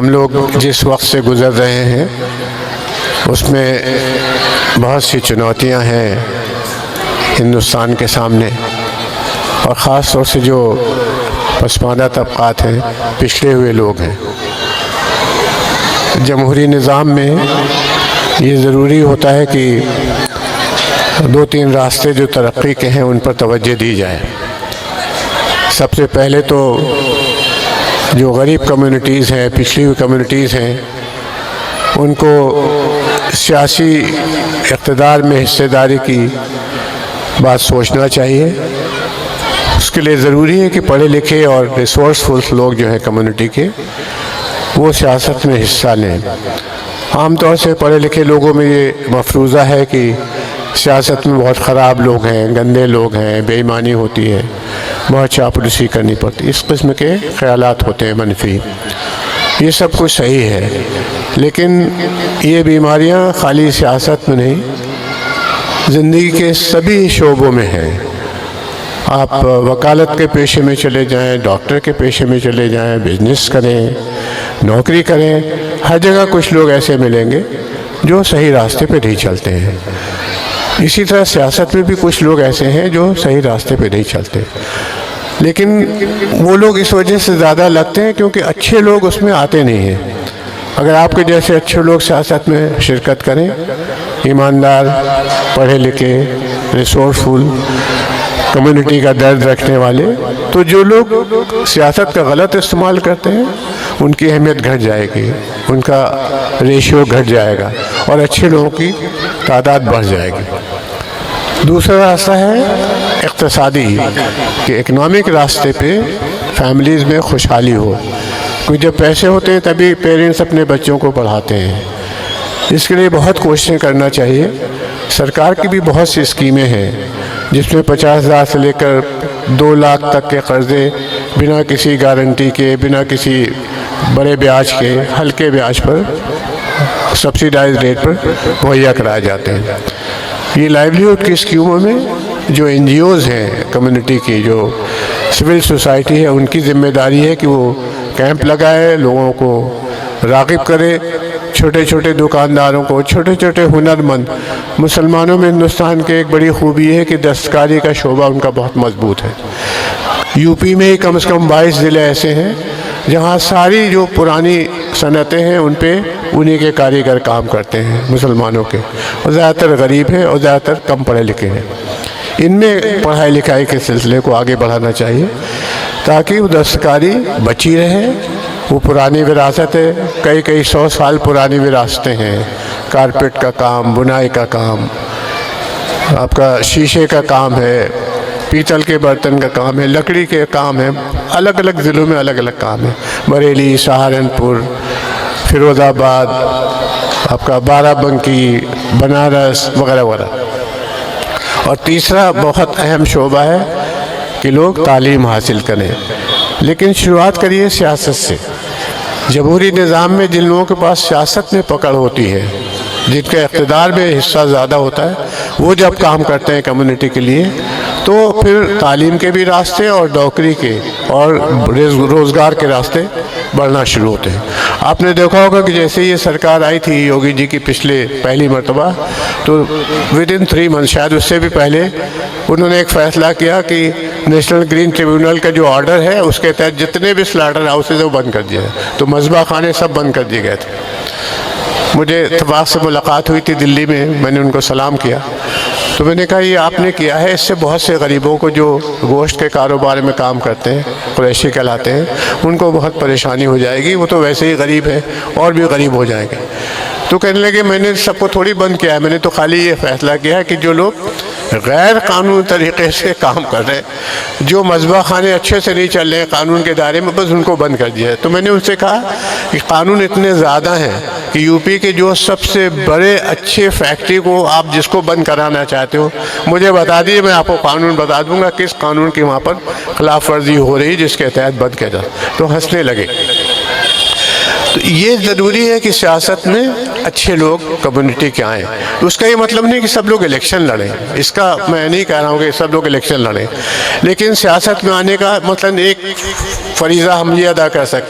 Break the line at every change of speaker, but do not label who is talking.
ہم لوگ جس وقت سے گزر رہے ہیں اس میں بہت سی چنوتیاں ہیں ہندوستان کے سامنے، اور خاص طور سے جو پسماندہ طبقات ہیں، پچھڑے ہوئے لوگ ہیں۔ جمہوری نظام میں یہ ضروری ہوتا ہے کہ دو تین راستے جو ترقی کے ہیں ان پر توجہ دی جائے۔ سب سے پہلے تو جو غریب کمیونٹیز ہیں، پچھڑی ہوئی کمیونٹیز ہیں، ان کو سیاسی اقتدار میں حصہ داری کی بات سوچنا چاہیے۔ اس کے لیے ضروری ہے کہ پڑھے لکھے اور ریسورسفل لوگ جو ہیں کمیونٹی کے، وہ سیاست میں حصہ لیں۔ عام طور سے پڑھے لکھے لوگوں میں یہ مفروضہ ہے کہ سیاست میں بہت خراب لوگ ہیں، گندے لوگ ہیں، بے ایمانی ہوتی ہے، بہت چاپلوسی کرنی پڑتی، اس قسم کے خیالات ہوتے ہیں منفی۔ یہ سب کچھ صحیح ہے، لیکن یہ بیماریاں خالی سیاست میں نہیں، زندگی کے سبھی شعبوں میں ہیں۔ آپ وکالت کے پیشے میں چلے جائیں، ڈاکٹر کے پیشے میں چلے جائیں، بزنس کریں، نوکری کریں، ہر جگہ کچھ لوگ ایسے ملیں گے جو صحیح راستے پہ نہیں چلتے ہیں۔ اسی طرح سیاست میں بھی کچھ لوگ ایسے ہیں جو صحیح راستے پہ نہیں چلتے، لیکن وہ لوگ اس وجہ سے زیادہ لگتے ہیں کیونکہ اچھے لوگ اس میں آتے نہیں ہیں۔ اگر آپ کے جیسے اچھے لوگ سیاست میں شرکت کریں، ایماندار، پڑھے لکھے، ریسورسفل، کمیونٹی کا درد رکھنے والے، تو جو لوگ سیاست کا غلط استعمال کرتے ہیں ان کی اہمیت گھٹ جائے گی، ان کا ریشیو گھٹ جائے گا، اور اچھے لوگوں کی تعداد بڑھ جائے گی۔ دوسرا راستہ ہے اقتصادی، کہ اکنامک راستے پہ فیملیز میں خوشحالی ہو، کیونکہ جب پیسے ہوتے ہیں تبھی پیرنٹس اپنے بچوں کو پڑھاتے ہیں۔ اس کے لیے بہت کوششیں کرنا چاہیے۔ سرکار کی بھی بہت سی اسکیمیں ہیں جس میں 50,000 سے لے کر 2 لاکھ تک کے قرضے بنا کسی گارنٹی کے، بنا کسی بڑے بیاج کے، ہلکے بیاج پر، سبسیڈائز ریٹ پر مہیا کرائے جاتے ہیں۔ یہ لائیولیہوڈ کی اسکیموں میں جو این جی اوز ہیں کمیونٹی کی، جو سول سوسائٹی ہے، ان کی ذمہ داری ہے کہ وہ کیمپ لگائے، لوگوں کو راغب کرے، چھوٹے چھوٹے دکانداروں کو، چھوٹے چھوٹے ہنرمند۔ مسلمانوں میں ہندوستان کی ایک بڑی خوبی ہے کہ دستکاری کا شعبہ ان کا بہت مضبوط ہے۔ یو پی میں ہی کم از کم 22 ضلع ایسے ہیں جہاں ساری جو پرانی صنعتیں ہیں ان پہ انہی کے کاریگر کام کرتے ہیں، مسلمانوں کے، اور زیادہ تر غریب ہیں اور زیادہ تر کم پڑھے لکھے ہیں۔ ان میں پڑھائی لکھائی کے سلسلے کو آگے بڑھانا چاہیے تاکہ وہ دستکاری بچی رہے۔ وہ پرانی وراثت ہے، کئی 100 سال پرانی وراثتیں ہیں، کارپیٹ کا کام، بنائی کا کام، آپ کا شیشے کا کام ہے، پیتل کے برتن کا کام ہے، لکڑی کے کام ہے، الگ الگ ضلعوں میں الگ الگ کام ہے، بریلی، سہارنپور، فیروز آباد، آپ کا بارہ بنکی، بنارس وغیرہ وغیرہ۔ اور تیسرا بہت اہم شعبہ ہے کہ لوگ تعلیم حاصل کریں، لیکن شروعات کریے سیاست سے۔ جمہوری نظام میں جن لوگوں کے پاس سیاست میں پکڑ ہوتی ہے، جن کے اقتدار میں حصہ زیادہ ہوتا ہے، وہ جب کام کرتے ہیں کمیونٹی کے لیے تو پھر تعلیم کے بھی راستے اور نوکری کے اور روزگار کے راستے بڑھنا شروع ہوتے ہیں۔ آپ نے دیکھا ہوگا کہ جیسے یہ سرکار آئی تھی یوگی جی کی پہلی مرتبہ، تو ودن 3 منتھ، شاید اس سے بھی پہلے، انہوں نے ایک فیصلہ کیا کہ نیشنل گرین ٹریبیونل کا جو آرڈر ہے اس کے تحت جتنے بھی سلاٹر ہاؤسز ہیں وہ بند کر دیا ہے، تو مذبح خانے سب بند کر دیے گئے تھے۔ مجھے اتفاق سے ملاقات ہوئی تھی دلی میں نے ان کو سلام کیا، تو میں نے کہا یہ آپ نے کیا ہے، اس سے بہت سے غریبوں کو جو گوشت کے کاروبار میں کام کرتے ہیں، قریشی کہلاتے ہیں، ان کو بہت پریشانی ہو جائے گی، وہ تو ویسے ہی غریب ہیں اور بھی غریب ہو جائیں گے۔ تو کہنے لگے میں نے سب کو تھوڑی بند کیا ہے، میں نے تو خالی یہ فیصلہ کیا ہے کہ جو لوگ غیر قانونی طریقے سے کام کر رہے ہیں، جو مذبح خانے اچھے سے نہیں چل رہے ہیں قانون کے دائرے میں، بس ان کو بند کر دیا ہے۔ تو میں نے ان سے کہا کہ قانون اتنے زیادہ ہیں کہ یو پی کے جو سب سے بڑے اچھے فیکٹری کو آپ جس کو بند کرانا چاہتے ہو مجھے بتا دیجیے، میں آپ کو قانون بتا دوں گا کس قانون کی وہاں پر خلاف ورزی ہو رہی جس کے تحت بند کیا جائے۔ تو ہنسنے لگے۔ تو یہ ضروری ہے کہ سیاست میں اچھے لوگ کمیونٹی کے آئیں۔ اس کا یہ مطلب نہیں کہ سب لوگ الیکشن لڑیں، اس کا میں نہیں کہہ رہا ہوں کہ سب لوگ الیکشن لڑیں، لیکن سیاست میں آنے کا مثلاً ایک فریضہ ہم یہ ادا کر سکتے ہیں